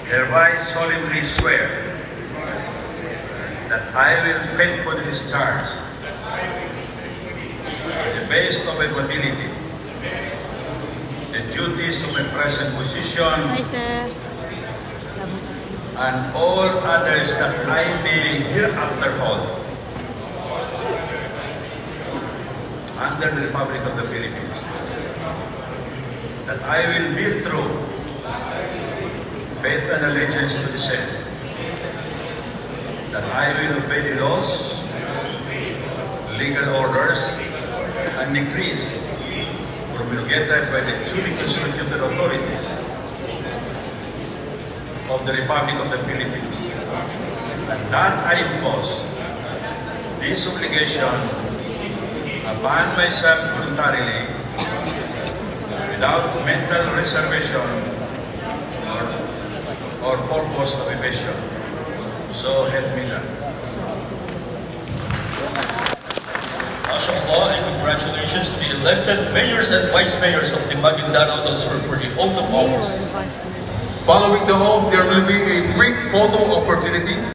hereby solemnly swear that I will faithfully discharge to the best of my ability the duties of my present position and all others that I may hereafter hold under the Republic of the Philippines, that I will bear true faith and allegiance to the same, that I will obey the laws, legal orders, and decrees promulgated by the duly constituted authorities of the Republic of the Philippines, and that I impose this obligation upon myself voluntarily without mental reservation or purpose of evasion. So help me God. Mashallah, and congratulations to the elected mayors and vice mayors of the Maguindanao del Sur for the oath of office. Following the oath, there will be a brief photo opportunity.